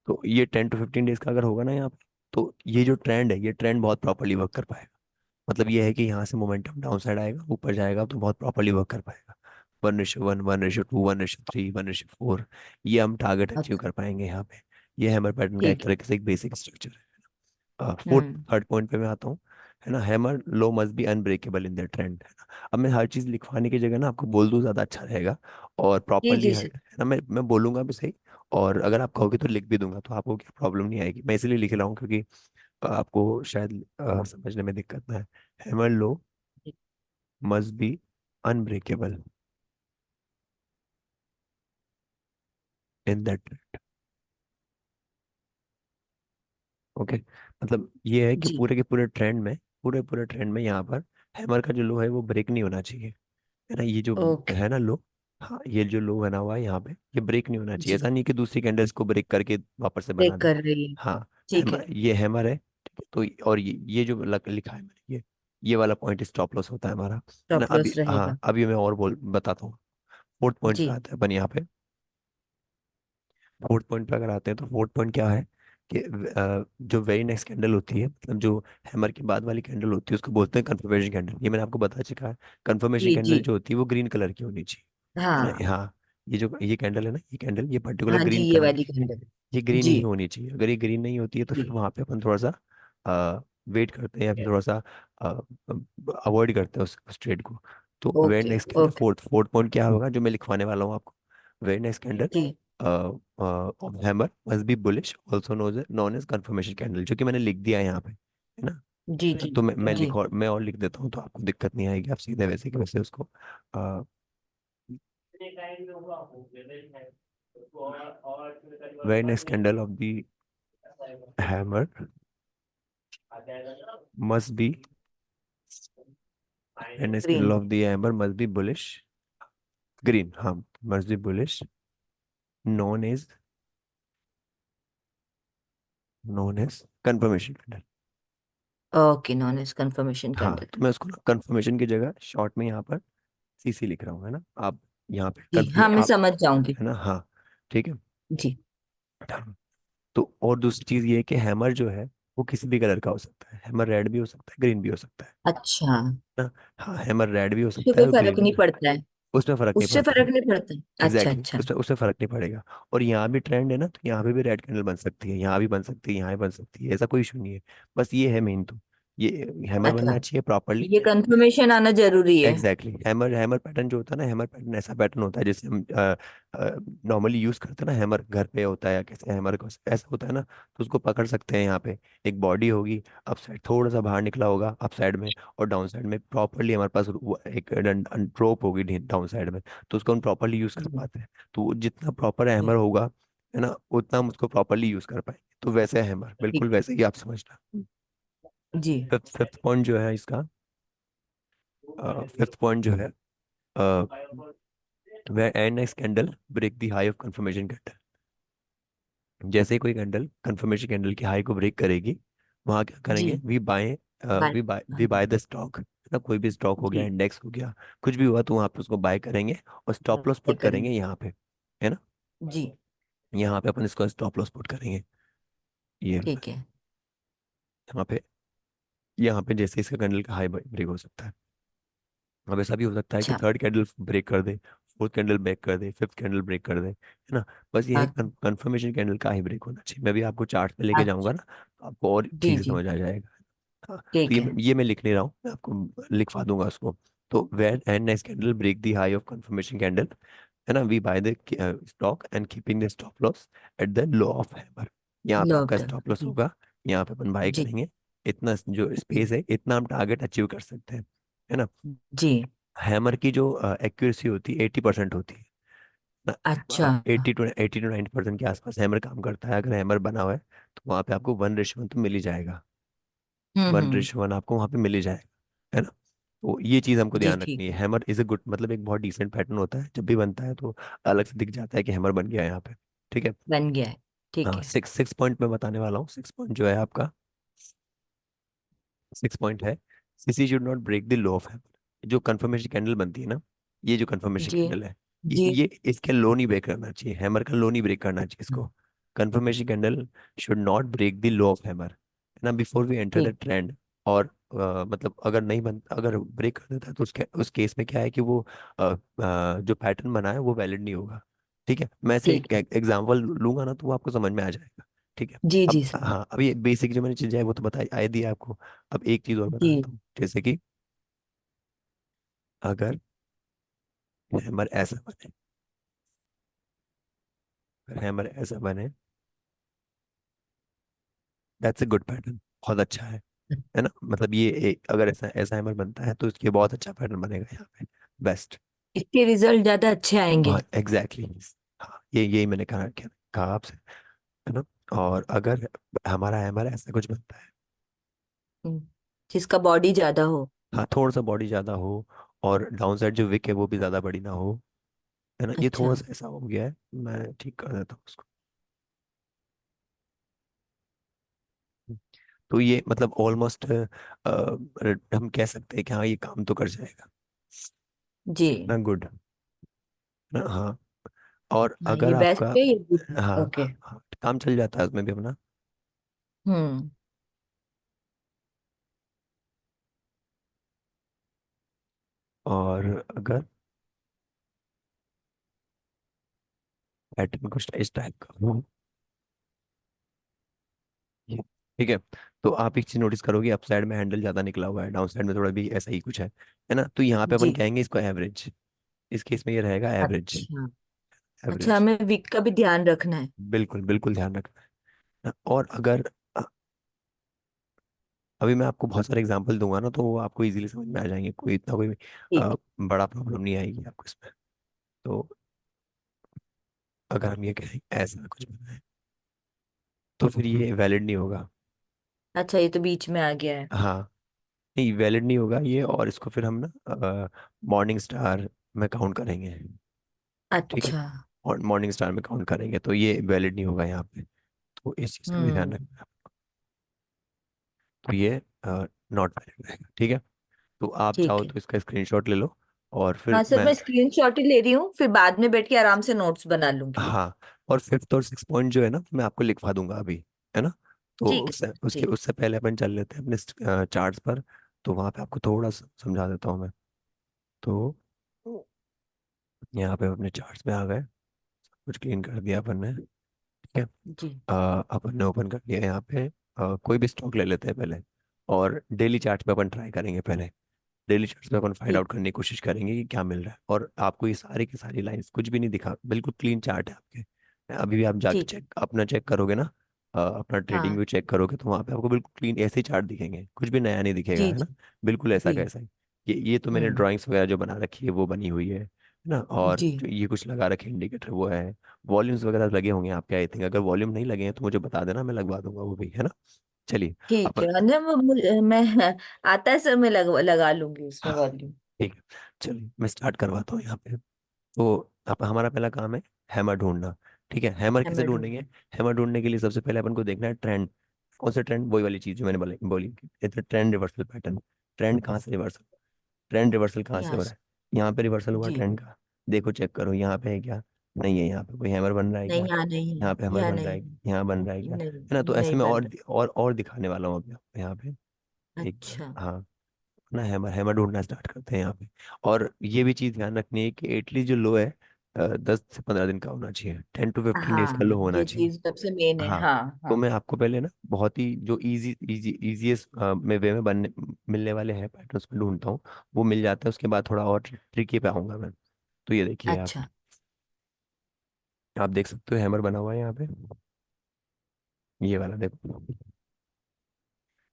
तो ये 10 to 15 days का अगर होगा ना यहाँ पे, तो ये जो ट्रेंड है, ये ट्रेंड बहुत प्रॉपरली वर्क कर पाएगा। मतलब ये है कि यहाँ से मोमेंटम डाउन साइड आएगा, ऊपर जाएगा तो बहुत प्रॉपरली वर्क कर पाएगा। 1:1, 1:2, 1:3, 1:4, ये हम टारगेट अचीव अच्छा। कर पाएंगे यहाँ पे। ये हैमर पैटर्न का एक ठीक है। तरीके से एक बेसिक स्ट्रक्चर है। फोर्थ हम्म। थर्ड पॉइंट पे मैं आता हूँ, है ना, hammer low must be unbreakable in the trend, है ना। अब मैं हर चीज़ लिखवाने की जगह ना आपको बोल दूँ ज़्यादा अच्छा रहेगा, और जी प्रॉपरली जी है सर। ना, मैं बोलूँगा भी सही, और अगर आप कहोगे तो लिख भी दूंगा, तो आपको क्या प्रॉब्लम नहीं आएगी। मैं इसलिए लिख रहा हूँ क्योंकि आपको शायद समझने में दिक्कत ना है। Hammer low must be unbreakable in that. Okay, मतलब ये है कि जी। पूरे के पूरे ट्रेंड में, पूरे पूरे ट्रेंड में यहाँ पर हैमर का जो लो है वो ब्रेक नहीं होना चाहिए, है ना। ये जो ओके। है ना लो, हाँ, ये जो लो बना हुआ है यहाँ पे, ये ब्रेक नहीं होना चाहिए। जी। ऐसा नहीं कि दूसरी कैंडल्स को ब्रेक करके वापस से बना ब्रेक दे। कर रही है। हाँ, ठीक है। ये हैमर है, ठीक है। तो और ये जो लिखा है मैंने, ये वाला पॉइंट स्टॉप लॉस होता है हमारा, है ना। स्टॉप अभी लॉस रहेगा। हाँ, अभी मैं और बोल बताता हूँ। फोर्थ पॉइंट पे जी आता है अपन यहाँ पे। फोर्थ पॉइंट पे अगर आते हैं तो फोर्थ पॉइंट क्या है कि जो वेरी नेक्स्ट कैंडल होती है, मतलब जो हैमर के बाद वाली कैंडल होती है, उसको बोलते हैं कंफर्मेशन कैंडल। ये मैंने आपको बता चुका है। कंफर्मेशन जी जी। कैंडल जो होती है वो ग्रीन कलर की होनी चाहिए, है हाँ ना। हाँ, ये कैंडल है ना, ये कैंडल, ये पर्टिकुलर हाँ जी, ग्रीन ये कलर वाली की, कैंडल। ये ग्रीन जी ही होनी चाहिए। अगर ये ग्रीन नहीं होती है तो फिर जी। वहां पे अपन थोड़ा सा वेट करते हैं, या फिर थोड़ा सा अवॉइड करते हैं उस ट्रेड को। तो very okay next candle, okay. Fourth fourth point क्या होगा जो मैं लिखवाने वाला हूँ आपको। वेरी नेक्स्ट कैंडल जी of hammer must be bullish, also known as confirmation candle, जो कि मैंने लिख दिया है यहाँ पे, है ना। जी जी। तो जी मैं और लिख देता हूँ, तो आपको दिक्कत नहीं आएगी, आप सीधे वैसे के वैसे उसको। Very next candle of the hammer must be, very next green. Candle of the hammer must be bullish, green, हाँ, must be bullish, known as known as confirmation candle. Okay, known as confirmation हाँ, candle. तो मैं उसको ना confirmation की जगह short में यहाँ पर सीसी लिख रहा हूँ, है ना। आप यहाँ पे जी कंफर्म हाँ, मैं आप, समझ जाऊंगी। है ना, हाँ, ठीक है। जी। हाँ, तो और दूसरी चीज ये है कि हैमर जो है वो किसी भी कलर का हो सकता है। हैमर रेड भी हो सकता है, ग्रीन भी हो सकता है अच्छा। ना। हाँ, हैमर रेड भी हो उससे सकता है कोई और फर्क ग्रीन भी। नहीं पड़ता है? उसमें फर्क नहीं उससे पड़ता है। फर्क नहीं पड़ता है? अच्छा एग्जैक्टली, अच्छा। उससे फर्क नहीं पड़ेगा। और यहाँ भी ट्रेंड है ना, तो यहाँ पे भी रेड कैंडल बन सकती है, यहाँ भी बन सकती है, यहाँ भी बन सकती है, ऐसा कोई इशू नहीं है। बस ये है मेन तो, ये हैमर अच्छा, बनना चाहिए प्रॉपरली। ये कंफर्मेशन आना जरूरी है। एग्जैक्टली हैमर हैमर पैटर्न जो होता है ना, हैमर पैटर्न ऐसा पैटर्न होता है जैसे हम नॉर्मली यूज करते हैं ना। हैमर घर पे होता है या कैसे हैमर को ऐसा होता है ना, तो उसको पकड़ सकते हैं। यहाँ पे एक बॉडी होगी, अप साइड थोड़ा सा बाहर निकला होगा अप साइड में, और डाउन साइड में प्रॉपरली हमारे पास एक ड्रॉप होगी डाउन साइड में, तो उसको हम प्रॉपरली यूज कर जी पाते हैं। तो वो जितना प्रॉपर हैमर जी। होगा, है ना, उतना हम उसको प्रॉपरली यूज कर पाएंगे। तो वैसे हैमर बिल्कुल ठीक है। वैसे ही आप समझना। जी। फिफ्थ पॉइंट जो है इसका, फिफ्थ पॉइंट जो है, where n next candle break the high of confirmation candle। जैसे ही कोई कैंडल कंफर्मेशन कैंडल की हाई को ब्रेक करेगी, वहां क्या जी। करेंगे, we buy, buy. We buy the stock, है ना। कोई भी स्टॉक हो गया, जी। इंडेक्स हो गया, कुछ भी हुआ, तो वहां पे उसको बाय करेंगे और स्टॉप लॉस बाय पुट करेंगे करेंगे। यहाँ पे, है ना। जी। यहाँ पे अपन इसको स्टॉप लॉस पुट करेंगे, ये ठीक है। यहाँ पे। यहाँ पे जैसे इसका कैंडल का हाई ब्रेक हो सकता है। अब ऐसा भी हो सकता है कि अच्छा। थर्ड कैंडल ब्रेक कर दे, फोर्थ कैंडल ब्रेक कर दे, फिफ्थ कैंडल ब्रेक कर दे, है ना। बस ये है अच्छा। कंफर्मेशन कैंडल का ही ब्रेक होना चाहिए। मैं भी आपको चार्ट पे लेके जाऊंगा अच्छा। ना, तो आपको और जी ठीक से जी। समझ आ जाएगा। हाँ, तो ठीक है। ये मैं लिख नहीं रहा हूँ, मैं आपको लिखवा दूंगा उसको। तो when and next candle break the high of confirmation candle, है ना, we buy the stock and keeping the stop loss at the low of hammer. यहाँ पे लव आपका द। स्टॉप लॉस होगा, यहाँ पे अपन बाय जी करेंगे। इतना जो जी। स्पेस है, इतना हम टारगेट अचीव कर सकते हैं, है ना। जी। हैमर की जो एक्यूरेसी होती है 80% होती है अच्छा। ना। 80 to 90% के आसपास हैमर काम करता है। अगर हैमर बना हुआ है तो वहाँ पे आपको 1:1 तो मिल ही जाएगा। वन हम्म। रेश वन आपको वहाँ पे मिल ही जाएगा, है ना। तो ये चीज़ हमको जी ध्यान ठीक रखनी है। है। हैमर इज ए गुड, मतलब एक बहुत डिसेंट पैटर्न होता है, जब भी बनता है तो अलग से दिख जाता है कि हैमर बन गया है यहाँ पे, ठीक है। बन गया है। ठीक हाँ, है। सिक्स सिक्स पॉइंट मैं बताने वाला हूँ। सिक्स पॉइंट जो है आपका, सिक्स पॉइंट है, CC should not break the low of hammer. जो कंफर्मेशन कैंडल बनती है ना, ये जो कंफर्मेशन जी कैंडल है, जी। ये इसके लो नहीं ब्रेक करना चाहिए, हैमर का लो नहीं ब्रेक करना चाहिए इसको। confirmation candle should not break the law of hammer, है ना, before we enter the ठीक। trend. और मतलब अगर नहीं बन, अगर ब्रेक कर देता है तो उसके उस केस में क्या है कि वो जो पैटर्न बना है वो वैलिड नहीं होगा। ठीक है, मैं ऐसे ठीक एक है। एग्जांपल लूंगा ना तो वो आपको समझ में आ जाएगा। ठीक है। जी अब जी सर। हाँ, अब ये बेसिक जो मैंने चीजें है वो तो बताई आई दी आपको। अब एक चीज और बता जी देता हूँ, जैसे कि अगर हैमर ऐसा बने, अगर हैमर ऐसा बने, दैट्स अ गुड पैटर्न, बहुत अच्छा है ना, मतलब ये एक, अगर ऐसा ऐसा हैमर बनता है तो इसके बहुत अच्छा पैटर्न बनेगा यहाँ पे, बेस्ट। इसके रिजल्ट ज्यादा अच्छे आएंगे। बहुत एग्जैक्टली exactly. हाँ, ये यही मैंने कहा आपसे, है ना। और अगर हमारा हैमर ऐसा कुछ बनता है, हम्म, जिसका बॉडी ज्यादा हो। हाँ थोड़ा सा बॉडी ज्यादा हो, और डाउन साइड जो विक है वो भी ज्यादा बड़ी ना हो, है ना, ये अच्छा। थोड़ा सा ऐसा हो गया है, मैं ठीक कर देता हूँ उसको। तो ये मतलब ऑलमोस्ट हम कह सकते हैं कि हाँ ये काम तो कर जाएगा, जी। इतना गुड। हाँ, और हाँ, अगर ये बेस्ट आपका, है, ये good है। हाँ ओके। हाँ हाँ, काम चल जाता है उसमें भी अपना। हम्म। और अगर पैटर्न कुछ इस टाइप का हो, ठीक है, तो आप एक चीज नोटिस करोगे, अप साइड में हैंडल ज्यादा निकला हुआ है, डाउन साइड में थोड़ा भी ऐसा ही कुछ है ना, तो यहाँ पे अपन जी। कहेंगे इसको एवरेज, इस केस में ये रहेगा एवरेज। अच्छा। अच्छा, एवरेज, हमें वीक का भी ध्यान रखना है। बिल्कुल बिल्कुल ध्यान रखना है। और अगर अभी मैं आपको बहुत सारे एग्जांपल दूंगा ना तो वो आपको इजीली समझ में आ जाएंगे, कोई इतना कोई ठीक। बड़ा प्रॉब्लम नहीं आएगी आपको इसमें। तो अगर हम ये कहें ऐसा कुछ बना है तो फिर ये वैलिड नहीं होगा। अच्छा, ये तो बीच में आ गया है। हाँ, नहीं वैलिड नहीं होगा ये, और इसको फिर हम ना मॉर्निंग स्टार में काउंट करेंगे। ठीक है, अच्छा। और मॉर्निंग स्टार में काउंट करेंगे तो ये वैलिड नहीं होगा यहाँ पे, तो इस चीज़ का भी ध्यान हम्म। रखना है। तो ये नॉट वैलिड रहेगा, ठीक है। तो आप चाहो ठीक है। तो इसका स्क्रीनशॉट ले लो, और फिर हाँ सर, मैं, मैं स्क्रीनशॉट ही ले रही हूँ, फिर बाद में बैठ के आराम से नोट्स बना लूंगी। हाँ, और फिफ्थ और सिक्स पॉइंट जो है ना मैं आपको लिखवा दूंगा अभी, है ना। तो ठीक है उससे सर, उसके ठीक। उससे पहले अपन चल लेते हैं अपने चार्ट्स पर, तो वहाँ पे आपको थोड़ा सा समझा देता हूँ मैं। तो यहाँ पे अपने चार्ट्स में आ गए, कुछ क्लीन कर दिया अपन ने, ठीक है। जी। अपन ने ओपन कर लिया यहाँ पे, कोई भी स्टॉक ले लेते हैं पहले, और डेली चार्ट पे अपन ट्राई करेंगे पहले। डेली चार्ट्स पे अपन फाइंड ठीक। आउट करने की कोशिश करेंगे कि क्या मिल रहा है, और आपको ये सारी की सारी लाइंस कुछ भी नहीं दिखा, बिल्कुल क्लीन चार्ट है आपके। अभी भी आप जाके ठीक। चेक अपना चेक करोगे ना, अपना ट्रेडिंग हाँ। व्यू चेक करोगे तो वहाँ पे आपको बिल्कुल क्लीन ऐसे ही चार्ट दिखेंगे, कुछ भी नया नहीं दिखेगा, जी है ना, जी। बिल्कुल ऐसा जी। कैसा ही। ये तो मैंने हम्म। ड्राइंग्स वगैरह जो बना रखी है वो बनी हुई है ना, और जी। जो ये कुछ लगा रखे इंडिकेटर वो है। वॉल्यूम्स वगैरह लगे होंगे आपके आई थिंक, अगर वॉल्यूम नहीं लगे हैं तो मुझे बता देना, मैं लगवा दूंगा वो भी, है ना। चलिए ठीक अपन, है, अन्य मैं आता है सर, मैं लगा लूंगी उसमें हाँ वॉल्यूम। ठीक है, चलिए मैं स्टार्ट करवाता हूँ यहाँ पे। तो अब हमारा पहला काम है हैमर ढूंढना। ठीक है, हैमर है, कैसे मैं ढूंढेंगे। ढूंढूं। हैमर ढूंढने के लिए सबसे पहले अपन को देखना है ट्रेंड, कौन सा ट्रेंड, वही वाली चीज जो मैंने बोली ट्रेंड रिवर्सल पैटर्न। ट्रेंड कहाँ से रिवर्सल, ट्रेंड रिवर्सल कहाँ से यहाँ हो रहा से। है, यहाँ पे रिवर्सल हुआ जी। ट्रेंड का, देखो चेक करो यहाँ पे है क्या, नहीं है, यहाँ पे कोई हैमर बन रहा है नहीं, क्या, यहाँ नहीं है। यहाँ पे हैमर यहाँ बन रहा नहीं है, है। यहाँ बन रहा है क्या, नहीं, है ना। तो ऐसे नहीं में बन और दिखाने वाला हूँ अभी आपको यहाँ पे। रहा। एक बार अच्छा। हाँ, अपना हैमर हैमर ढूंढना स्टार्ट करते हैं यहाँ पे। और ये भी चीज ध्यान रखनी है कि एटलीस्ट जो लो है 10 से 15 दिन का होना चाहिए, 10 to 15 डेज का हाँ, लो होना ये चाहिए। चीज सबसे मेन है। हाँ, हाँ तो हाँ। मैं आपको पहले ना बहुत ही जो इजी इजी इजीएस्ट में वे में बनने मिलने वाले हैं पैटर्न्स में ढूंढता हूँ, वो मिल जाता है, उसके बाद थोड़ा और ट्रिकी पे आऊंगा मैं। तो ये देखिए अच्छा। आप देख सकते हो हैमर बना हुआ है यहाँ पे, ये वाला देखो।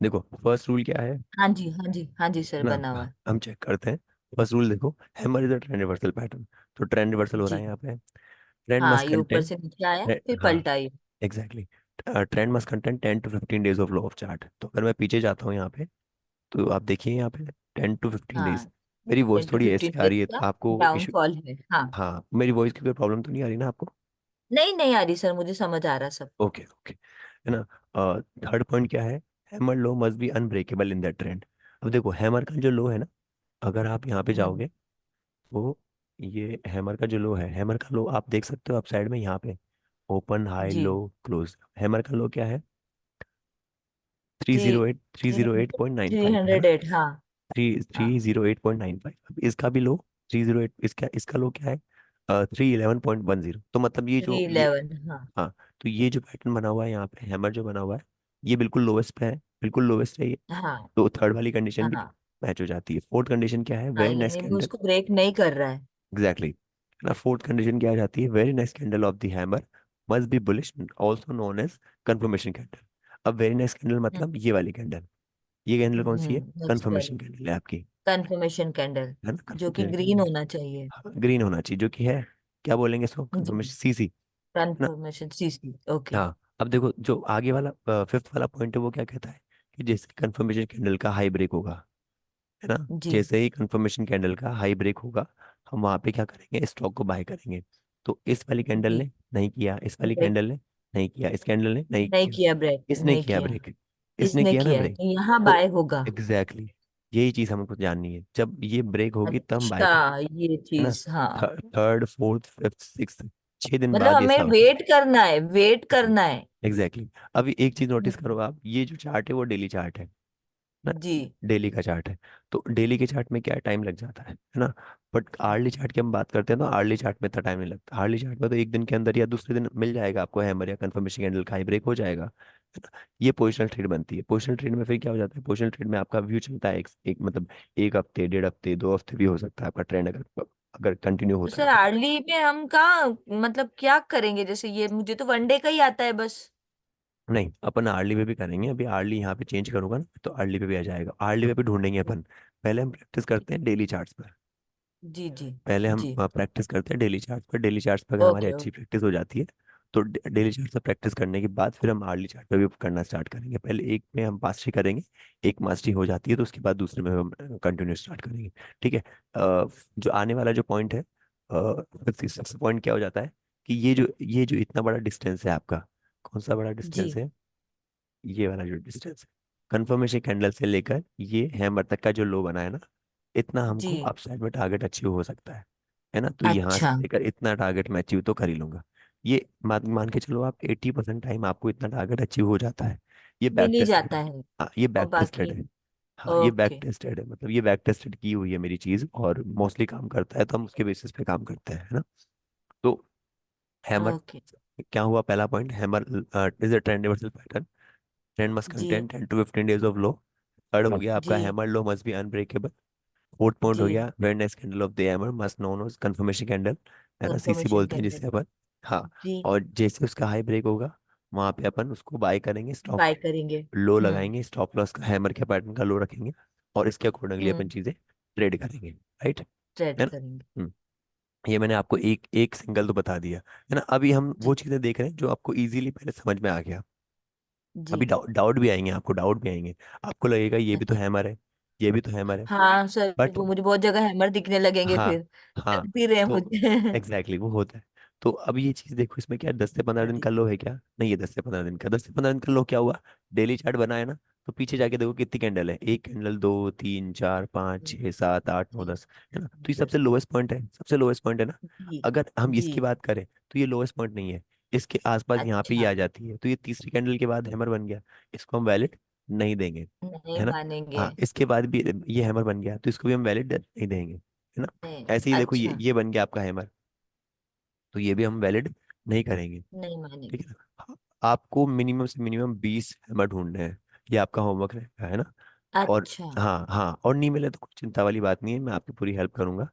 देखो फर्स्ट रूल क्या है हाँ जी, हाँ जी, हाँ जी सर, ना, बना हुआ है। हम चेक करते हैं। फर्स्ट रूल देखो, hammer is a trend reversal pattern, तो ट्रेंड रिवर्सल हो रहा है जी। यहाँ पे। ट्रेंड हाँ, मस्ट ये ऊपर कंटेन, से नीचे आया, फिर हाँ पलटा ये। Exactly, trend must contain 10 to 15 days of low of chart. तो अगर मैं पीछे जाता हूँ यहाँ पे, तो आप देखिए यहाँ पे 10 to 15 डेज, हाँ, मेरी वॉइस टेन टू थोड़ी फिफ्टीन ऐसी आ डेज रही है का तो आपको इशू, डाउनफॉल है। हाँ। हाँ मेरी वॉइस की कोई प्रॉब्लम तो नहीं आ रही ना आपको। नहीं नहीं आ रही सर, मुझे समझ आ रहा सब। ओके ओके, है ना। थर्ड पॉइंट क्या है, hammer low must be unbreakable in that trend. अब देखो हैमर का जो लो है ना, अगर आप यहाँ पे हम्म। जाओगे तो ये हैमर का जो लो है, हैमर का लो आप देख सकते हो आप साइड में यहाँ पे, ओपन, हाई, जी। Low, close. हैमर का लो क्या है? Three three zero eight three three zero eight point nine three five है हंड्रेड ना? एट हाँ। थ्री हाँ 308.95। अब इसका भी लो 308, इसका इसका लो क्या है? 311.10। तो मतलब ये जो थ्री ये, इलेवन हाँ। हाँ, तो ये जो पैटर्न बना हुआ है यहाँ पे, हैमर जो बना हुआ है, ये बिल्कुल लोवेस्ट पे है, बिल्कुल लोवेस्ट है ये। हाँ तो थर्ड वाली कंडीशन भी हाँ। मैच हो जाती है। फोर्थ कंडीशन क्या है? हाँ वेरी नाइस यानी वो कैंडल। उसको ब्रेक नहीं कर रहा है। एग्जैक्टली ना, फोर्थ कंडीशन क्या आ जाती है? Very nice candle of the hammer must be bullish, also known as confirmation candle. अब वेरी नाइस कैंडल हम्म मतलब ये वाली कैंडल, ये कैंडल कौन सी है? नेक्स्ट कंफर्मेशन वाली कैंडल है आपकी, कंफर्मेशन कैंडल, है ना? जो कि कंफर्मेशन ग्रीन कैंडल, होना चाहिए। हाँ ग्रीन होना चाहिए, जो कि है, क्या बोलेंगे इसको? जी कंफर्मेशन, सीसी, है ना? Confirmation CC okay. हाँ। अब देखो जो आगे वाला फिफ्थ वाला पॉइंट है, वो क्या कहता है? कि जैसे कंफर्मेशन कैंडल का हाई ब्रेक होगा, है ना, जी जैसे ही कंफर्मेशन कैंडल का हाई ब्रेक होगा, हम वहां पे क्या करेंगे? स्टॉक को बाय करेंगे। तो इस वाली कैंडल जी ने नहीं किया, इस वाली ब्रेक कैंडल ने नहीं किया, इस कैंडल ने नहीं नहीं किया, किया, ब्रेक इसने नहीं किया किया। ब्रेक, इसने इसने किया ना किया है ब्रेक। तो यहाँ तो बाय होगा। एग्जैक्टली यही चीज हमको जाननी है, जब ये ब्रेक होगी तब हम बाय अच्छा करेंगे, ये है ना? चीज हाँ। थर्ड, फोर्थ, फिफ्थ, सिक्स, 6 दिन मतलब बाद ये हमें सब। वेट करना है, वेट करना है। Exactly exactly। अभी एक चीज नोटिस हम्म, करो आप, ये जो चार्ट है वो डेली चार्ट है ना, जी डेली का चार्ट है। तो डेली के चार्ट में क्या टाइम लग जाता है ना? बट आर्ली चार्ट की हम बात करते हैं तो आर्ली चार्ट में इतना टाइम नहीं लगता। आर्ली चार्ट में तो एक दिन के अंदर या दूसरे दिन मिल जाएगा आपको हैमर या कंफर्मेशन कैंडल का हाई ब्रेक हो जाएगा, है ना? ये पोजिशनल ट्रेड बनती है। पोजिशनल ट्रेड में फिर क्या हो जाता है? पोजिशनल ट्रेड में आपका व्यू चलता है एक मतलब 1 हफ्ते, 1.5 हफ्ते, 2 हफ्ते भी हो सकता है आपका ट्रेंड, अगर अगर कंटिन्यू तो होता है सर तो। आर्ली में हम कहाँ मतलब क्या करेंगे? जैसे ये मुझे तो वनडे का ही आता है बस। नहीं, अपन आर्ली पे भी करेंगे। अभी आर्ली यहाँ पे चेंज करूंगा ना, तो आर्ली पे भी आ जाएगा। आर्ली पे भी ढूंढेंगे अपन। पहले हम प्रैक्टिस करते हैं डेली चार्ट्स पर। जी जी पहले हम जी प्रैक्टिस करते हैं डेली चार्ट पर। डेली चार्ट पर अगर हमारी ओके अच्छी ओके प्रैक्टिस हो जाती है, तो डेली चार्ट से प्रैक्टिस करने के बाद फिर हम आर्ली चार्ट पर भी करना स्टार्ट करेंगे। पहले एक में हम मास्टरी करेंगे, एक मास्टरी हो जाती है तो उसके बाद दूसरे में हम कंटिन्यू स्टार्ट करेंगे। ठीक है। जो आने वाला जो पॉइंट है, सबसे पॉइंट क्या हो जाता है? कि ये जो इतना बड़ा डिस्टेंस है आपका, कौन सा बड़ा डिस्टेंस जी है? ये वाला जो डिस्टेंस है, कंफर्मेशन कैंडल से लेकर ये हैमर तक का जो लो बना है ना, इतना जी हमको अपसाइड में टारगेट अचीव हो सकता है ना? तो यहाँ से अच्छा लेकर इतना टारगेट मैं अचीव तो कर ही लूंगा। ये मान मान के चलो आप 80% टाइम आपको इतना टारगेट अचीव हो जाता है। ये बैक मिल ही टेस्टेड जाता है। है। हाँ ये और बैक टेस्टेड बाकी है। हाँ ये बैक ओके टेस्टेड है, मतलब ये बैक टेस्टेड की हुई है मेरी चीज, और मोस्टली काम करता है, तो हम उसके बेसिस पे काम करते हैं, है ना? तो हैमर, ओके क्या हुआ? पहला point, hammer is a trend reversal pattern, trend must जी contain 10 to 15 days of low. Third हो गया आपका, जी hammer low must be unbreakable. Fourth point हो जी गया, very nice candle of the hammer must known as confirmation candle, है ना? सीसी कंफर्मेशन बोलते हैं कैंडल जिसे अपन। हाँ। जी और जैसे उसका हाई ब्रेक होगा, वहां पे अपन उसको बाय करेंगे, स्टॉप बाय करेंगे। लो लगाएंगे, स्टॉप लॉस का हैमर के पैटर्न का लो रखेंगे, और इसके अकॉर्डिंगली अपन हम्म चीजें ट्रेड करेंगे। राइट, ट्रेड है ना? करेंगे। हम्म, ये मैंने आपको एक एक सिंगल तो बता दिया, है ना? अभी हम वो जी चीजें देख रहे हैं जो आपको इजीली पहले समझ में आ गया। जी अभी डाउट भी आएंगे, आपको डाउट भी आएंगे, आपको लगेगा ये भी तो अच्छा हैमर है, ये भी तो हैमर है। हाँ सर बट वो मुझे बहुत जगह हैमर दिखने लगेंगे हाँ, फिर। हाँ, लग भी रहे हैं तो मुझे। एग्जैक्टली वो होता है। तो अब ये चीज देखो, इसमें क्या 10 से 15 दिन अरे का लो है क्या? नहीं, ये 10 से 15 दिन का, 10 से 15 दिन का लो क्या हुआ? डेली चार्ट बना है ना, तो पीछे जाके देखो कितनी कैंडल है, एक कैंडल, दो, तीन, चार, पाँच, छः, सात, आठ, नौ, 10, है ना? तो ये सबसे दस लोएस्ट पॉइंट है, सबसे लोएस्ट पॉइंट है ना? जी अगर हम जी इसकी बात करें तो ये लोएस्ट पॉइंट नहीं है, इसके आसपास यहाँ पे ये अच्छा आ जाती है, तो ये तीसरी कैंडल के बाद हैमर बन गया, इसको हम वैलिड नहीं देंगे, नहीं है ना? मानेंगे। हाँ, इसके बाद भी ये हैमर बन गया, तो इसको भी हम वैलिड नहीं देंगे, है ना? नहीं ऐसे ही देखो, ये अच्छा ये बन गया आपका हैमर, तो ये भी हम वैलिड नहीं करेंगे। नहीं ठीक मानेंगे। है ना? हाँ, आपको मिनिमम से मिनिमम 20 हैमर ढूंढने हैं, ये आपका होमवर्क रहेगा, है ना? और अच्छा हाँ, हाँ, और नहीं मिले तो कुछ चिंता वाली बात नहीं है, मैं आपकी पूरी हेल्प करूंगा।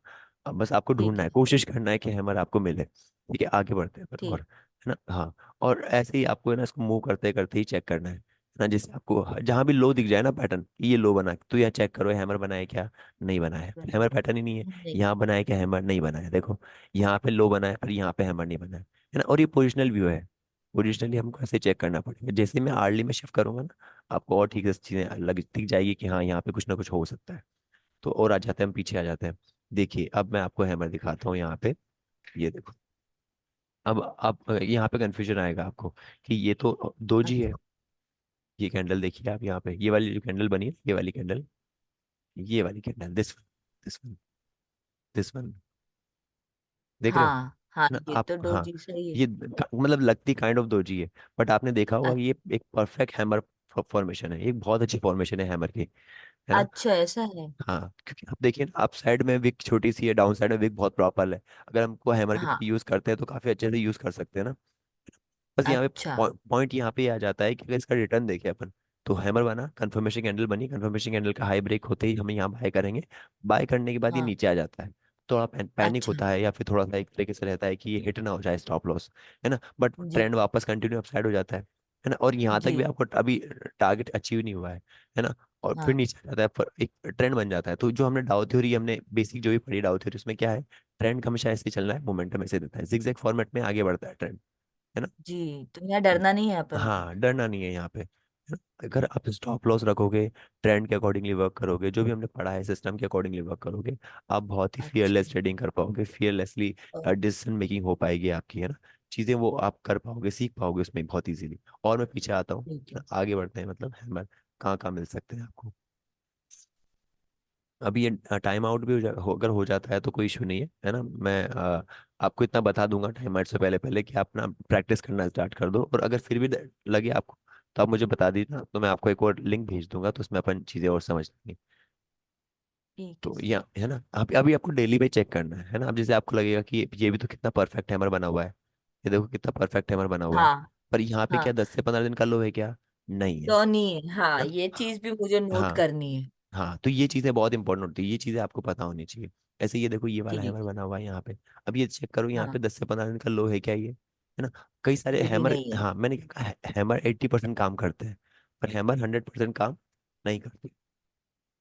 अब बस आपको ठीक ढूंढना है, है कोशिश करना है कि हैमर आपको मिले। ठीक है, आगे बढ़ते हैं अपन, और ठीक है ना? हाँ, और ऐसे ही आपको है ना, इसको मूव करते करते ही चेक करना है ना? जैसे आपको जहाँ भी लो दिख जाए ना पैटर्न, ये लो बना है, तो यहाँ चेक करो हैमर बना है क्या? नहीं बना है, हैमर पैटर्न ही नहीं है। नहीं यहाँ बना है क्या? हैमर नहीं बना है, देखो यहाँ पे लो बना है, पर यहाँ पे हैमर नहीं बना है ना? और ये पोजिशनल व्यू है, पोजिशनली हमको ऐसे चेक करना पड़ेगा। जैसे मैं आर्ली में शिफ्ट करूंगा ना, आपको और ठीक से चीजें लग दिख जाएगी कि हाँ यहाँ पे कुछ ना कुछ हो सकता है। तो और आ जाते हैं हम, पीछे आ जाते हैं। देखिए अब मैं आपको हैमर दिखाता हूँ यहाँ पे, ये देखो। अब आप यहाँ पे कंफ्यूजन आएगा आपको कि ये तो दो जी है। अच्छा ये कैंडल देखिए आप यहाँ पे, ये वाली जो कैंडल बनी है, ये वाली कैंडल, ये वाली candle, this one, this one, this one, देख रहे हो? हाँ हाँ, ना ये आप, तो हाँ, डोजी सही है। ये मतलब लगती काइंड ऑफ दोजी है, बट आपने देखा होगा अ- ये एक परफेक्ट हैमर फॉर्मेशन है, एक बहुत अच्छी फॉर्मेशन है हैमर की, है ना। अच्छा, ऐसा है। हाँ, क्योंकि आप देखिए ना, आप साइड में विक छोटी सी है, डाउन साइड में विक बहुत प्रॉपर है। अगर हमको हैमर की हाँ। तरह यूज करते हैं तो काफी अच्छे से यूज कर सकते हैं ना। बस यहाँ पे अच्छा। पॉइंट यहाँ पे आ जाता है कि अगर इसका रिटर्न देखें अपन, तो हैमर बना, कंफर्मेशन कैंडल बनी, कंफर्मेशन कैंडल का हाई ब्रेक होते ही हम यहाँ बाय करेंगे। बाय करने के बाद ये हाँ। नीचे आ जाता है, थोड़ा पैनिक अच्छा। होता है, या फिर थोड़ा सा एक तरीके से रहता है कि ये हिट ना हो जाए स्टॉप लॉस, है ना, बट जी। ट्रेंड वापस कंटिन्यू अपसाइड हो जाता है ना, और यहाँ तक जी। भी आपको अभी टारगेट अचीव नहीं हुआ है ना, और फिर हाँ। नीचे आ जाता है, एक ट्रेंड बन जाता है। तो जो हमने डाउ थ्योरी, हमने बेसिक जो भी पढ़ी डाउ थ्योरी, उसमें क्या है, ट्रेंड हमेशा ऐसे ही चलना है, मोमेंटम ऐसे देता है, जिगजैग फॉर्मेट में आगे बढ़ता है ट्रेंड, है ना। जी, तो यहाँ डरना नहीं है अपन को। हाँ, डरना नहीं है यहाँ पे, है ना? अगर आप स्टॉप लॉस रखोगे, ट्रेंड के अकॉर्डिंगली वर्क करोगे, जो भी हमने पढ़ा है सिस्टम के अकॉर्डिंगली वर्क करोगे, आप बहुत ही अच्छा। फियरलेस ट्रेडिंग कर पाओगे, फियरलेसली ओ, डिसीजन मेकिंग हो पाएगी आपकी, है ना। चीज़ें वो आप कर पाओगे, सीख पाओगे उसमें बहुत इजीली। और मैं पीछे आता हूँ, ठीक है है। ना, आगे बढ़ते हैं, मतलब हैमर कहाँ कहाँ मिल सकते हैं आपको। अभी ये टाइम आउट भी अगर हो जाता है तो कोई इशू नहीं है ना। मैं आपको इतना बता दूंगा टाइम आउट से पहले पहले कि आप ना प्रैक्टिस करना स्टार्ट कर दो, और अगर फिर भी लगे आपको, तो आप मुझे बता दीजिए, तो मैं आपको एक और लिंक भेज दूंगा, तो उसमें अपन चीज़ें और समझ लेंगे। ठीक है तो सर। या है ना, आप अभी आपको डेली पे चेक करना है ना। अब जैसे आपको लगेगा कि ये भी तो कितना परफेक्ट हैमर बना हुआ है, ये देखो कितना परफेक्ट हैमर बना हुआ है, हाँ। पर यहाँ पे क्या हाँ, 10 से 15 दिन का लो है क्या? नहीं है, तो नहीं है, हाँ, है ये ना। चीज भी मुझे नोट हाँ, करनी है। हाँ, तो ये चीजें बहुत इंपॉर्टेंट होती है, ये चीजें आपको पता होनी चाहिए। ऐसे ये देखो, ये वाला ठीक हैमर है। बना हुआ है यहाँ पे, अब ये चेक करो यहाँ पे हाँ, 10 से 15 दिन का लो है क्या ये, है ना। कई सारे ये भी हैमर, नहीं है। हाँ, मैंने क्या कहा, हैमर 80% काम करते हैं, पर हैमर 100% काम नहीं करते,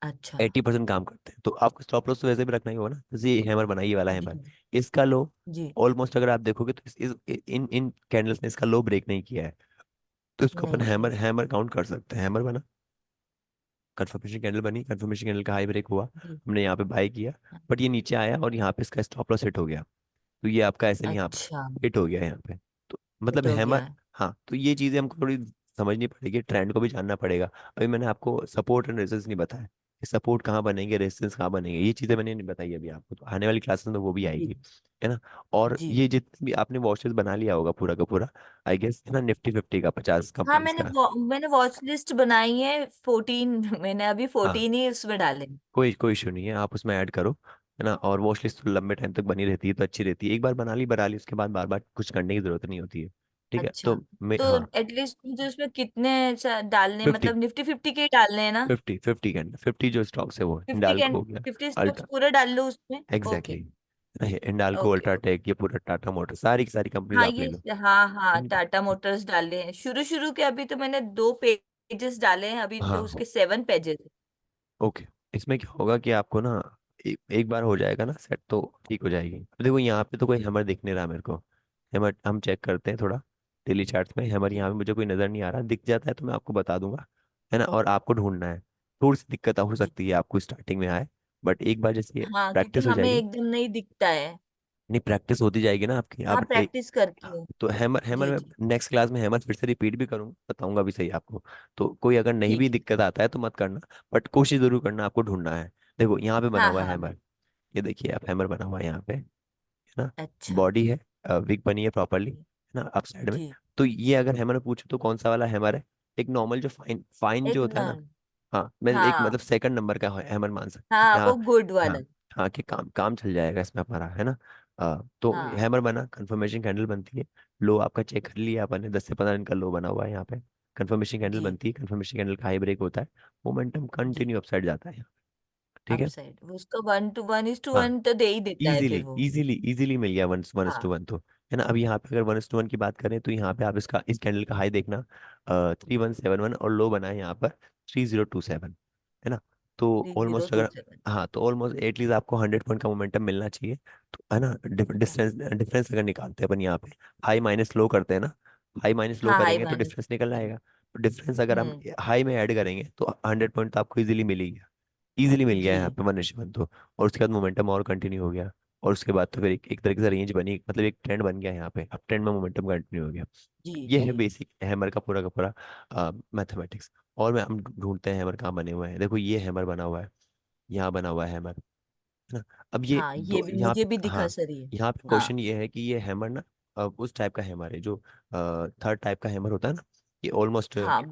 अच्छा। 80% काम करते हैं। तो आपको स्टॉप लॉस तो वैसे भी रखना ही होगा ना, जैसे ये हैमर बना, ये वाला हैमर, जी। इसका लो जी। ऑलमोस्ट अगर आप देखोगे तो इन इन कैंडल्स ने इसका लो ब्रेक नहीं किया है, तो इसको अपन नहीं किया। हैमर हैमर काउंट कर सकते हैं, हैमर बना, कंफर्मेशन कैंडल बनी, कंफर्मेशन कैंडल का हाई ब्रेक हुआ, जी। हमने यहाँ पे बाय किया, हाँ, बट ये नीचे आया और यहाँ पे इसका स्टॉप लॉस हिट हो गया, तो ये आपका ऐसे नहीं, यहाँ पे अच्छा। हिट हो गया यहाँ पे, तो हिट मतलब हो गया हैमर। है। हाँ, तो ये चीजें हमको थोड़ी समझनी पड़ेगी, ट्रेंड को भी जानना पड़ेगा। अभी मैंने आपको सपोर्ट एंड रेजिस्टेंस नहीं बताया, सपोर्ट कहाँ बनेंगे, रेजिस्टेंस कहाँ बनेंगे, ये चीजें मैंने नहीं बताई अभी आपको, तो आने वाली क्लासेस में वो भी जी। आएगी, है ना। और जी। ये जितने भी आपने वॉचेस बना लिया होगा पूरा का पूरा, आई गेस, है ना, निफ्टी 50 का, 50 हाँ, कंपनीज का। मैंने वॉच लिस्ट बनाई है 14। मैंने अभी हाँ, 14 ही उसमें डाले हैं। कोई कोई इशू नहीं है, आप उसमें ऐड करो, है ना। और वॉच लिस्ट तो लंबे टाइम तक बनी रहती है, तो अच्छी रहती है, एक बार बना ली उसके बाद बार बार कुछ करने की जरूरत नहीं होती है। ठीक है, अच्छा, तो मैं, तो हाँ, एटलीस्ट मुझे उसमें कितने डालने, 50, मतलब निफ्टी 50 के ही डालने हैं ना? 50 कैंडल, 50 जो स्टॉक्स है वो 50 हिंडाल्को हो गया, 50 स्टॉक्स अल्ट्रा, पूरे डाल लो उसमें। Exactly, okay. Hindalco, okay. Okay. UltraTech, ये पूरा टाटा मोटर, सारी की सारी कंपनीज हाँ, आप ले लो। हाँ हाँ, इनका, टाटा मोटर्स डाले हैं शुरू शुरू के, अभी तो मैंने 2 पेजेस डाले हैं, अभी तो हाँ, उसके 7 पेजेस। ओके। इसमें क्या होगा कि आपको ना, एक बार हो जाएगा ना सेट, तो ठीक हो जाएगी। अब देखो यहाँ पे तो कोई हैमर दिख नहीं रहा मेरे को, हैमर हम चेक करते हैं थोड़ा डेली चार्ट्स में, हैमर जी। यहाँ पे मुझे कोई नज़र नहीं आ रहा, दिख जाता है तो मैं आपको बता दूंगा, है ना। और आपको ढूंढना है, थोड़ी सी दिक्कत हो जी। सकती है आपको स्टार्टिंग में आए, बट एक बार जैसे हाँ, क्योंकि प्रैक्टिस हो हमें जाएगी, एकदम नहीं दिखता है। नहीं, प्रैक्टिस होती जाएगी ना आपकी, हाँ, आप एक, प्रैक्टिस करती हूँ। तो हैमर हैमर जी। में जी। नेक्स्ट क्लास में हैमर फिर से रिपीट भी करूंगा, बताऊंगा भी सही आपको। तो कोई अगर नहीं भी ठीक है। दिक्कत आता है तो मत करना, बट कोशिश जरूर करना, आपको ढूंढना है। देखो यहाँ पे बना हाँ हुआ है हाँ हैमर, हाँ। ये देखिए आप, हैमर बना हुआ है यहाँ पे, है ना, अच्छा। बॉडी है, विग बनी है प्रॉपरली, जी। है ना, अप साइड में। जी। तो ये अगर हैमर पूछो तो कौन सा वाला हैमर है, एक नॉर्मल जो फाइन फाइन जो एक होता है न ना, हाँ, मैं एक हाँ। मतलब सेकंड नंबर का हैमर मान सकते हैं कि हाँ, हाँ, वो गुड वाला। हाँ, हाँ, कि काम काम चल जाएगा इसमें हमारा, है ना। तो हाँ। हैमर बना, कंफर्मेशन कैंडल बनती है, लो आपका चेक कर लिया अपन ने, 10 से 15 दिन का लो बना हुआ है यहाँ पे, कंफर्मेशन कैंडल जी। बनती है, कंफर्मेशन कैंडल का हाई ब्रेक होता है, मोमेंटम जी। कंटिन्यू अपसाइड जाता है, ठीक है। अपसाइड वो उसका 1:1:1 हाँ, तो दे ही देता है इजीली फिर वो। इजीली इजीली मिल गया, वन टू हाँ। वन तो, है ना। अभी यहाँ पे अगर 1:1 की बात करें, तो यहाँ पे आप इसका, इस कैंडल का हाई देखना 3171, और लो बना है यहाँ पर 3027, है ना। तो थ्री जीरो ऑलमोस्ट टू अगर, सेवन हाँ, तो ऑलमोस्ट एटलीस्ट आपको 100 पॉइंट का मोमेंटम मिलना चाहिए, तो है ना। डिफरेंस डिफरेंस अगर निकालते हैं अपन यहाँ पे, हाई माइनस लो करते हैं ना, हाई माइनस लो हाँ, हाई करेंगे तो माइनस। डिफरेंस निकल आएगा, तो डिफरेंस अगर हम हम्म। हाई में ऐड करेंगे तो 100 पॉइंट तो आपको इजीली मिलेगी, इजीली मिल गया जी। यहाँ पे 1:1 तो। और उसके बाद मोमेंटम और कंटिन्यू हो गया, और उसके बाद तो फिर एक तरीके से रेंज बनी, मतलब एक ट्रेंड बन गया यहाँ पे, अब ट्रेंड में मोमेंटम कंटिन्यू हो गया। जी। ये है जी। बेसिक हैमर का पूरा मैथमेटिक्स। और मैं हम ढूंढते हैं हैमर कहाँ बने हुए हैं, देखो ये हैमर बना हुआ है, यहाँ बना हुआ है हैमर, है ना। अब ये हाँ, ये दो भी यहाँ मुझे पे, भी दिखा हाँ, सर ये। यहाँ पे क्वेश्चन हाँ, ये है कि ये हैमर ना उस टाइप का हैमर है जो थर्ड टाइप का हैमर होता है ना, ये ऑलमोस्ट हाँ,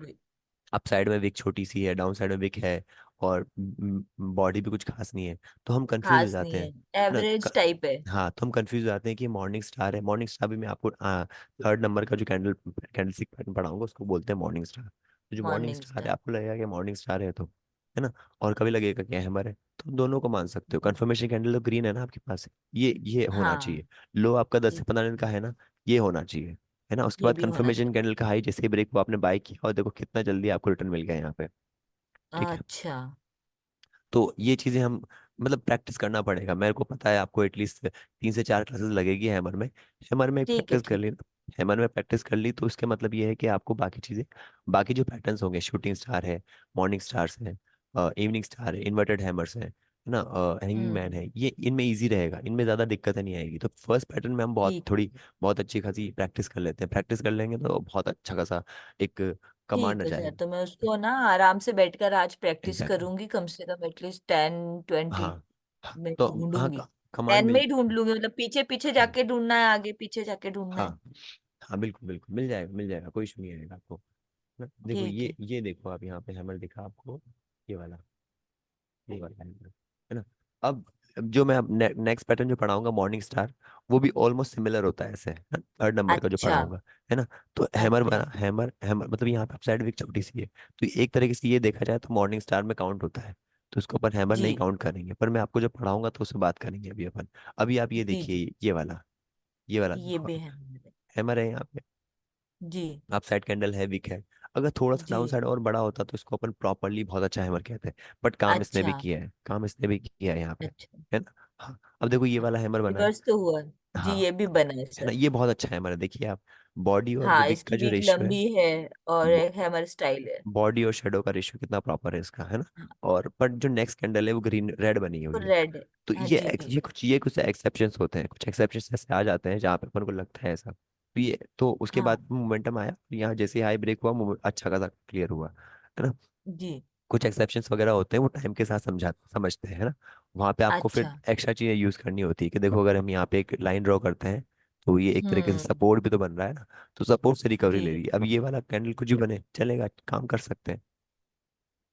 अप साइड में विक छोटी सी है, डाउन साइड में विक है, और बॉडी भी कुछ खास नहीं है। तो हम कंफ्यूज हो खास जाते नहीं हैं है, है ना। एवरेज टाइप है। हाँ, तो हम कंफ्यूज हो जाते हैं कि मॉर्निंग स्टार है। मॉर्निंग स्टार भी मैं आपको थर्ड नंबर का जो कैंडल स्टिक पैटर्न पढ़ाऊंगा उसको बोलते हैं मॉर्निंग स्टार। तो जो मॉर्निंग मॉर्निंग स्टार है स्टार। आपको लगेगा कि मॉर्निंग स्टार है, तो है ना, और कभी लगेगा कि हैमर है। तो दोनों को मान सकते हो। कंफर्मेशन कैंडल तो ग्रीन है ना आपके पास, ये होना चाहिए। हाँ, लो आपका 10 से 15 दिन ये का है ना, ये होना चाहिए, है ना। उसके ये बाद भी होना कंफर्मेशन चाहिए। कैंडल का हाई, जैसे ब्रेक को आपने बाय किया और देखो कितना जल्दी आपको रिटर्न मिल गया यहाँ पे। ठीक है। अच्छा, तो ये चीजें हम मतलब प्रैक्टिस करना पड़ेगा। मेरे को पता है आपको एटलीस्ट 3 से 4 क्लासेस लगेगी हैमर में। हैमर में एक ठीक है, प्रैक्टिस कर ठीक। ली ना, हैमर में प्रैक्टिस कर ली तो इसका मतलब ये है कि आपको बाकी चीजें, बाकी जो पैटर्न्स होंगे, शूटिंग स्टार है, मॉर्निंग स्टार्स है, इवनिंग स्टार है, इन्वर्टेड हैमर्स है ना, हैंगिंग मैन है, हम्म। ये इनमें इजी रहेगा, इनमें ज्यादा दिक्कतें नहीं आएगी। तो फर्स्ट पैटर्न में हम बहुत ठीक है, थोड़ी बहुत अच्छी खासी प्रैक्टिस कर लेते हैं। प्रैक्टिस कर लेंगे तो बहुत अच्छा खासा एक कमांड आ ठीक है सर, जाएगी। तो मैं उसको ना आराम से बैठकर आज प्रैक्टिस एग्जैक्टली। करूंगी, कम से कम एटलीस्ट 10-20 हाँ हाँ, में तो हाँ, ढूंढूंगी। कमांड 10 में मिल, ही ढूंढ लूंगी, मतलब पीछे पीछे जाके ढूंढना है, आगे पीछे जाके ढूंढना हाँ है। हाँ, बिल्कुल बिल्कुल मिल जाएगा, मिल जाएगा, कोई इशू नहीं आएगा आपको ना। देखो ठीक ये है। ये देखो आप यहाँ पे हैमर दिखा आपको, ये वाला, ये वाला हैमर, है ना। अब जो मैं अब नेक्स्ट पैटर्न जो पढ़ाऊंगा मॉर्निंग स्टार, वो भी ऑलमोस्ट सिमिलर होता है ऐसे, है ना, थर्ड नंबर का जो अच्छा, पढ़ाऊंगा, है ना। तो हैमर अच्छा। बना, हैमर हैमर मतलब यहाँ पे साइड विक छोटी सी है, तो एक तरीके से ये देखा जाए तो मॉर्निंग स्टार में काउंट होता है। तो इसको अपन हैमर जी, नहीं काउंट करेंगे, पर मैं आपको जो पढ़ाऊंगा तो उससे बात करेंगे अभी अपन। अभी आप ये जी, जी। देखिए, ये वाला ये देखो भी आप, है मेरे। हैमर है यहाँ पे, जी, अप साइड कैंडल है, विक है। अगर थोड़ा सा जी। डाउन साइड और बड़ा होता तो इसको अपन प्रॉपरली बहुत अच्छा हैमर कहते हैं। बट काम इसने भी अच्छा, किया है, काम इसने भी किया है यहाँ पे, अच्छा। है ना। हाँ, अब देखो ये हाँ, वाला हैमर बना है। रिवर्स तो हुआ। जी, हाँ, ये भी बना है है ना, सर। ये बहुत अच्छा हैमर है, देखिए आप, बॉडी और हाँ, विक का इसकी जो बीक रेशियो है, लंबी है और हैमर स्टाइल है। बॉडी और शेडो का रेशियो कितना प्रॉपर है इसका, है ना। हाँ, और पर जो नेक्स्ट कैंडल है वो ग्रीन रेड बनी हुई है। रेड है। तो हाँ ये जी। ये कुछ एक्सेप्शंस होते हैं, कुछ एक्सेप्शंस ऐसे आ जाते हैं जहाँ पे अपन को लगता है ऐसा। तो ये तो उसके हाँ बाद मोमेंटम आया, यहाँ जैसे हाई ब्रेक हुआ, अच्छा खासा क्लियर हुआ, है ना। जी। कुछ एक्सेप्शंस वगैरह होते हैं वो टाइम के साथ समझते हैं, है ना। वहाँ पे आपको फिर अच्छा। एक्स्ट्रा चीज़ें यूज़ करनी होती है कि देखो अगर हम यहाँ पे एक लाइन ड्रॉ करते हैं तो ये एक तरीके से हम्म। सपोर्ट भी तो बन रहा है ना, तो सपोर्ट से रिकवरी ले जी। रही है। अब ये वाला कैंडल कुछ भी बने चलेगा, काम कर सकते हैं।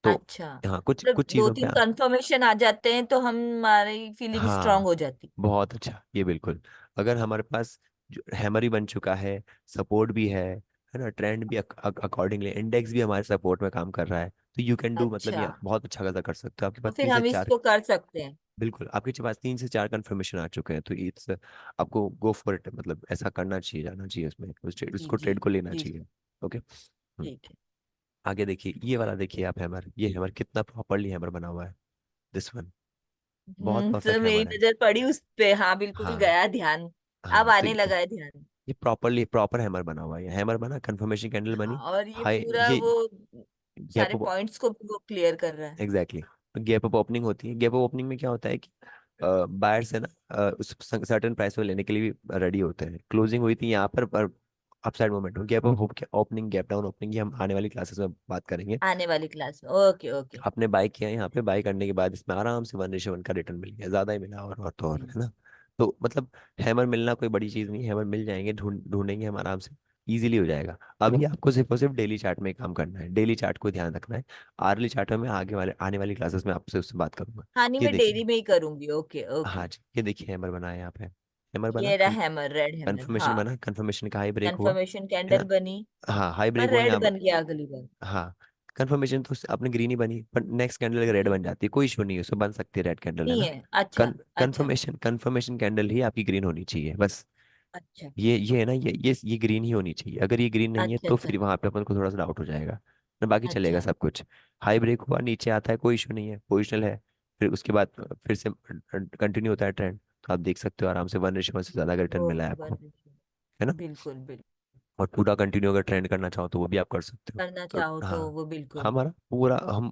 तो अच्छा, हाँ, कुछ मतलब कुछ दो चीज़ों पे तीन कंफर्मेशन आ जाते हैं तो हमारी फीलिंग स्ट्रांग हाँ, हो जाती। बहुत अच्छा, ये बिल्कुल। अगर हमारे पास जो हैमर ही बन चुका है, सपोर्ट भी है ना, ट्रेंड भी अकॉर्डिंगली, इंडेक्स भी हमारे सपोर्ट में काम कर रहा है, तो यू कैन डू, मतलब अच्छा, ये बहुत अच्छा खासा कर सकते हो। आपके तो पास फिर तीन से हम चार इसको कर सकते हैं। बिल्कुल, आपके पास 3 से 4 कंफर्मेशन आ चुके हैं, तो इट्स आपको गो फॉर इट, मतलब ऐसा करना चाहिए, जाना चाहिए उसमें, जी, उसको जी, ट्रेड को लेना जी चाहिए। सर। ओके। ठीक है। आगे देखिए, ये वाला देखिए आप हैमर, ये हैमर कितना प्रॉपरली हैमर बना हुआ है, दिस वन, बहुत तो परफेक्ट मेरी हैमर है। नजर पड़ी उस पे, हाँ बिल्कुल हाँ गया ध्यान। अब हाँ, तो आने लगा है ध्यान। ये प्रॉपरली प्रॉपर हैमर बना हुआ है, ये हैमर बना, कंफर्मेशन कैंडल हाँ, बनी, और ये हाई, पूरा ये वो गैप सारे अप, पॉइंट्स को भी वो क्लियर कर रहा है। एग्जैक्टली। तो गैप अप ओपनिंग होती है, गैप अप ओपनिंग में क्या होता है कि बायर से ना उस सर्टेन प्राइस में लेने के लिए भी रेडी होते हैं। क्लोजिंग हुई थी यहाँ पर अपसाइड मोमेंट हो, gap up opening, gap down opening, ये हम आने वाली क्लासेस में बात करेंगे। आने वाली क्लास में, ओके, ओके। आपने बाय किया, यहाँ पे बाय करने के बाद इसमें आराम से 1:1 का रिटर्न मिल गया, ज्यादा ही मिला, और तो और, जी, है ना। तो मतलब हैमर मिलना कोई बड़ी चीज नहीं है, हैमर मिल जाएंगे, ढूंढेंगे हम आराम से, इजीली हो जाएगा। अभी आपको सिर्फ और सिर्फ डेली चार्ट में काम करना है, डेली चार्ट को ध्यान रखना है। आर्ली चार्ट में मैं आने वाली क्लासेस में आपसे उससे बात करूंगा। हानि ये में देखिए, डेयरी में ही करूंगी, ओके, हाँ ओके। जी, ये देखिए हैमर बना है यहाँ पे, हैमर बना, ये रहा हैमर, रेड हैमर, कंफर्मेशन हाँ। बना, कंफर्मेशन का हाई ब्रेक हुआ, कंफर्मेशन है कैंडल ना। बनी, हाँ, हाई ब्रेक पर हुआ रेड यहाँ, बन गया अगली बार। हाँ, कंफर्मेशन तो आपने ग्रीन ही बनी, पर नेक्स्ट कैंडल अगर रेड जी। बन जाती है कोई इशू नहीं है, उसमें बन सकती है रेड कैंडल, है नहीं ना। है, अच्छा, अच्छा, कंफर्मेशन कैंडल ही आपकी ग्रीन होनी चाहिए बस। अच्छा, ये है ना, ये ग्रीन ही होनी चाहिए, अगर ये ग्रीन नहीं है अच्छा, तो अच्छा, फिर वहां पे अपन को थोड़ा सा डाउट हो जाएगा ना, बाकी चलेगा अच्छा। सब कुछ। हाई ब्रेक हुआ, नीचे आता है, कोई इशू नहीं है, पोजिशनल है। फिर उसके बाद फिर से कंटिन्यू होता है ट्रेंड, तो आप देख सकते हो आराम से 1:1 से ज्यादा का रिटर्न मिला है ओके, आपको, वन। है ना। बिल्कुल, बिल्कुल। और पूरा कंटिन्यू अगर ट्रेंड करना चाहो तो वो भी आप कर सकते हो। करना तो चाहो तो हाँ, वो बिल्कुल। हमारा पूरा हम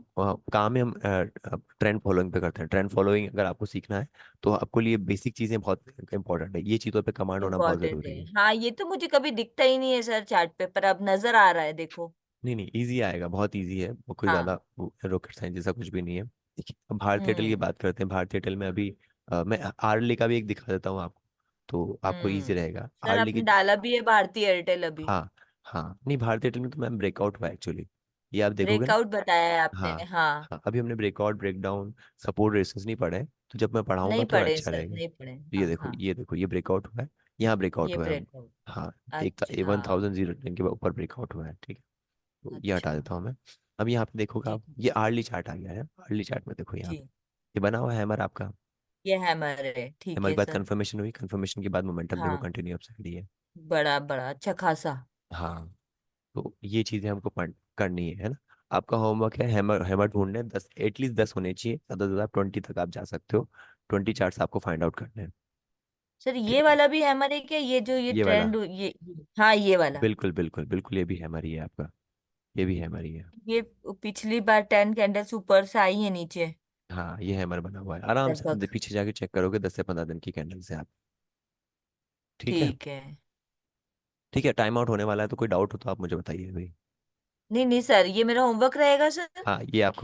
काम ही हम ट्रेंड फॉलोइंग पे करते हैं। ट्रेंड फॉलोइंग अगर आपको सीखना है तो आपको लिए बेसिक चीजें बहुत इंपॉर्टेंट है, ये चीज़ों पे कमांड होना बहुत इम्पोर्टेंट है, जरूरी है। हाँ, ये तो मुझे कभी दिखता ही नहीं है सर चार्ट पे, पर अब नजर आ रहा है, देखो। नहीं नहीं, इजी आएगा, बहुत इजी है वो, कोई हाँ। ज्यादा रॉकेट साइंस जैसा कुछ भी नहीं है। देखिए, अब भारतीय एयरटेल की हम्म। बात करते हैं। भारतीय एयरटेल में अभी मैं आर्ली का भी एक दिखा देता हूँ आपको, तो आपको इजी हम्म। रहेगा सर आर्ली आपने की। डाला भी है भारतीय एयरटेल अभी। हाँ हाँ, नहीं भारतीय एयरटेल में तो मैम ब्रेकआउट हुआ एक्चुअली, ये आप देखोगे ना। ब्रेकआउट बताया है आपने, हाँ हाँ। हाँ, अभी हमने ब्रेकआउट ब्रेकडाउन सपोर्ट रेसिस नहीं पढ़े, तो जब मैं पढ़ाऊंगा नहीं थोड़ा पढ़े अच्छा सर, रहेगा। नहीं पढ़े। तो ये हाँ देखो, हाँ। ये देखो, ये ब्रेकआउट हुआ है, यहाँ ब्रेकआउट ये हुआ है। ब्रेकआउट। हाँ, एक अच्छा। 1000 के ऊपर ब्रेकआउट हुआ है, ठीक है। तो ये हटा अच्छा। देता हूँ मैं। अब यहाँ पे देखोगे जी आप, ये आर्ली चार्ट आ गया है, आर्ली चार्ट में देखो यहाँ पे जी। ये बना हुआ है हैमर आपका। ये हैमर है, ठीक हमारी है बात सर। कंफर्मेशन हुई, कंफर्मेशन के बाद मोमेंटम देखो हाँ। कंटिन्यू अपसाइड ही है। बड़ा बड़ा अच्छा खासा। हाँ, तो ये चीजें हमको करनी है ना। आपका होमवर्क है हैमर, हैमर ढूंढने 10, एटलीस्ट 10 होने चाहिए, ज्यादा से ज्यादा 20 तक आप जा सकते हो। 20 चार्ट्स आपको फाइंड आउट करने हैं। सर ठीक ये है, वाला भी हैमर है क्या, ये जो ये ये वाला, ट्रेंड हाँ ये वाला। बिल्कुल बिल्कुल बिल्कुल, ये भी हैमर ही है आपका, ये भी हैमर ही है। ये पिछली बार 10 कैंडल्स ऊपर से आई है नीचे। हाँ, ये हैमर बना हुआ है, आराम से आप लगभग। पीछे जाके चेक करोगे, 10 से 15 दिन की कैंडल से आप। ठीक है। ठीक है। ठीक है, टाइम आउट होने वाला है, तो कोई डाउट हो तो आप मुझे बताइए भाई। नहीं नहीं सर, ये मेरा होमवर्क रहेगा सर। हाँ, ये आपका